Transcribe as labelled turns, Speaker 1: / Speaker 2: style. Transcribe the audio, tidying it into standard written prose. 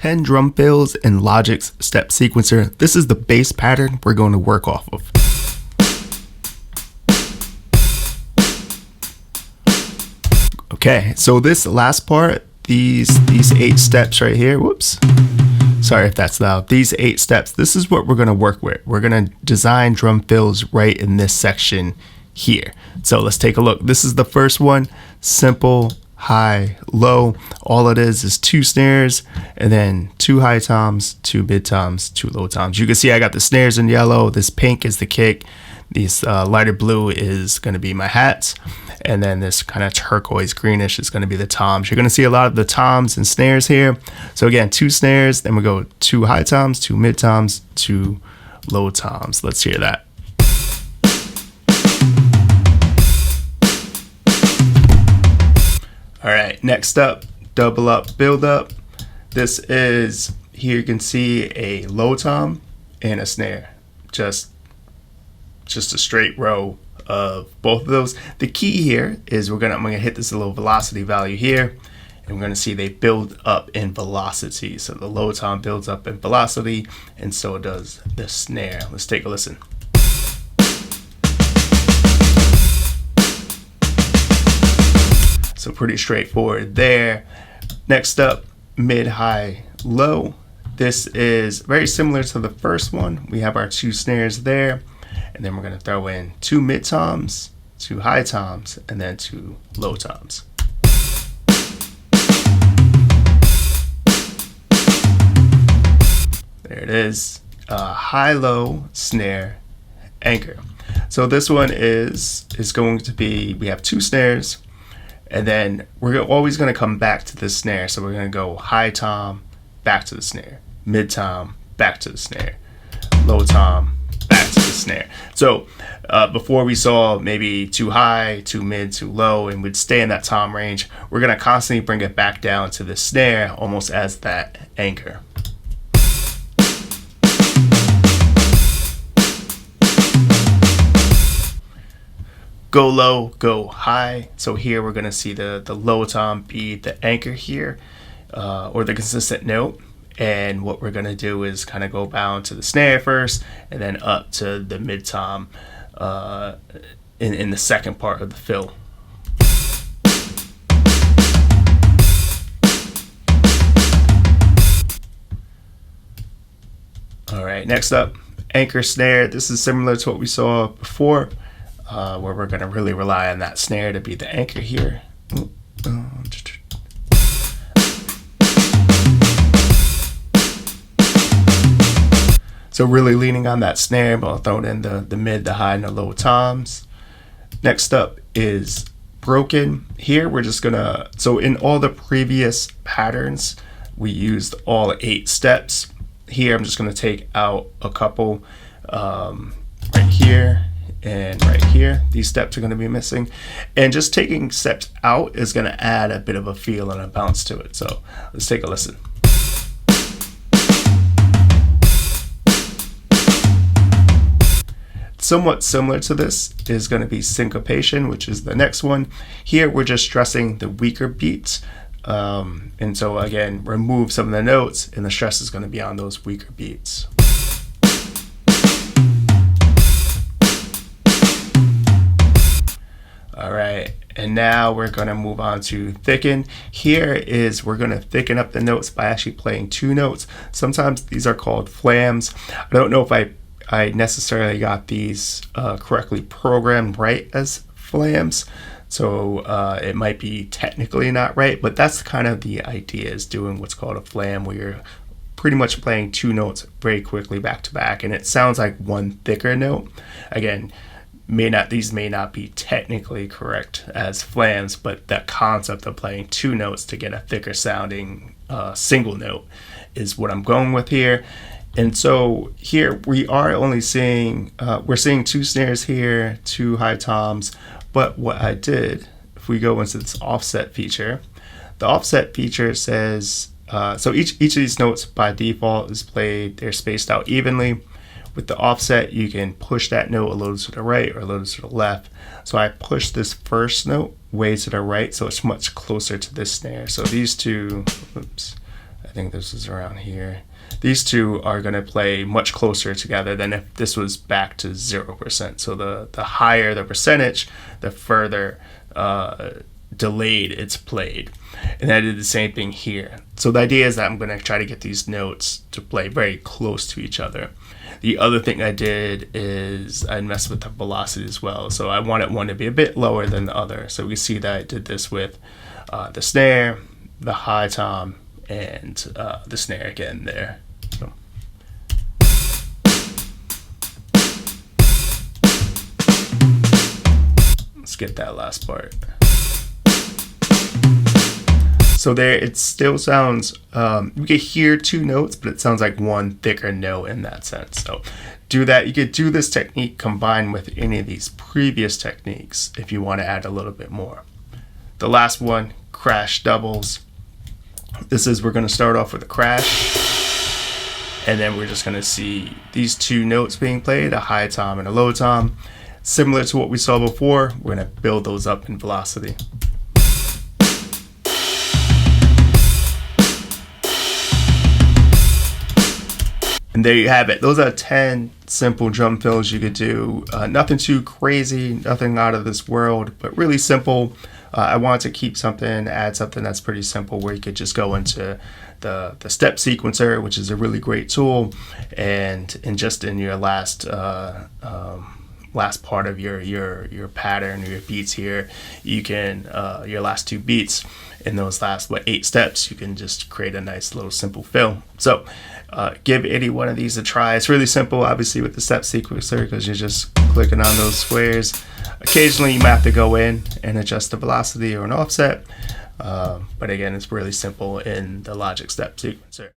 Speaker 1: 10 drum fills in Logic's step sequencer. This is the bass pattern we're going to work off of. Okay, so this last part, these 8 steps right here, whoops, sorry if that's loud, these 8 steps, this is what we're going to work with. We're going to design drum fills right in this section here. So let's take a look. This is the first one, simple, high, low. All it is 2 snares and then 2 high toms, 2 mid toms, 2 low toms. You can see I got the snares in yellow. This pink is the kick. This lighter blue is going to be my hats. And then this kind of turquoise greenish is going to be the toms. You're going to see a lot of the toms and snares here. So again, 2 snares, then we go 2 high toms, 2 mid toms, 2 low toms. Let's hear that. All right, next up, double up, build up. This is, here you can see a low tom and a snare. Just a straight row of both of those. The key here is I'm gonna hit this little velocity value here, and we're gonna see they build up in velocity. So the low tom builds up in velocity, and so does the snare. Let's take a listen. So pretty straightforward there. Next up, mid, high, low. This is very similar to the first one. We have our 2 snares there, and then we're going to throw in 2 mid toms, 2 high toms, and then 2 low toms. There it is, high, low, snare, anchor. So this one is going to be, we have 2 snares, and then we're always going to come back to the snare. So we're going to go high tom, back to the snare, mid tom, back to the snare, low tom, back to the snare. So before we saw maybe 2 high, 2 mid, 2 low, and we'd stay in that tom range, we're going to constantly bring it back down to the snare almost as that anchor. Go low, go high. So here we're going to see the low tom be the anchor here, or the consistent note. And what we're going to do is kind of go down to the snare first, and then up to the mid tom in the second part of the fill. All right, next up, anchor snare. This is similar to what we saw before. Where we're going to really rely on that snare to be the anchor here. So really leaning on that snare, but I'll throw in the mid, the high, and the low toms. Next up is broken. Here we're just gonna, so in all the previous patterns, we used all 8 steps. Here I'm just gonna take out a couple right here and right here. These steps are going to be missing, and just taking steps out is going to add a bit of a feel and a bounce to it. So let's take a listen. Somewhat similar to this is going to be syncopation, which is the next one. Here we're just stressing the weaker beats, and so again remove some of the notes, and the stress is going to be on those weaker beats. All right, and now we're going to move on to thicken. Here is we're going to thicken up the notes by actually playing 2 notes. Sometimes these are called flams. I don't know if I necessarily got these correctly programmed right as flams, so it might be technically not right, but that's kind of the idea, is doing what's called a flam, where you're pretty much playing 2 notes very quickly back to back, and it sounds like one thicker note. Again, these may not be technically correct as flams, but that concept of playing 2 notes to get a thicker sounding single note is what I'm going with here. And so here we are only seeing, we're seeing 2 snares here, 2 high toms, but what I did, if we go into this offset feature, the offset feature says, so each of these notes by default is played, they're spaced out evenly. With the offset, you can push that note a little to the right or a little to the left. So I push this first note way to the right, so it's much closer to this snare. So these 2, oops, I think this is around here. These two are going to play much closer together than if this was back to 0%. So the higher the percentage, the further delayed it's played. And I did the same thing here. So the idea is that I'm going to try to get these notes to play very close to each other. The other thing I did is I messed with the velocity as well. So I wanted one to be a bit lower than the other. So we see that I did this with the snare, the high tom, and the snare again there. So. Let's get that last part. So there, it still sounds, you can hear two notes, but it sounds like one thicker note in that sense. So do that. You could do this technique combined with any of these previous techniques if you want to add a little bit more. The last one, crash doubles. This is, we're going to start off with a crash, and then we're just going to see these two notes being played, a high tom and a low tom. Similar to what we saw before, we're going to build those up in velocity. And there you have it. Those are 10 simple drum fills you could do. Nothing too crazy, nothing out of this world, but really simple. I wanted to keep something, add something that's pretty simple where you could just go into the step sequencer, which is a really great tool, and just in your last part of your pattern or your beats here, you can your last two beats in those last 8 steps, you can just create a nice little simple fill. So give any one of these a try. It's really simple, obviously, with the step sequencer, because you're just clicking on those squares. Occasionally you might have to go in and adjust the velocity or an offset, but again, it's really simple in the Logic step sequencer.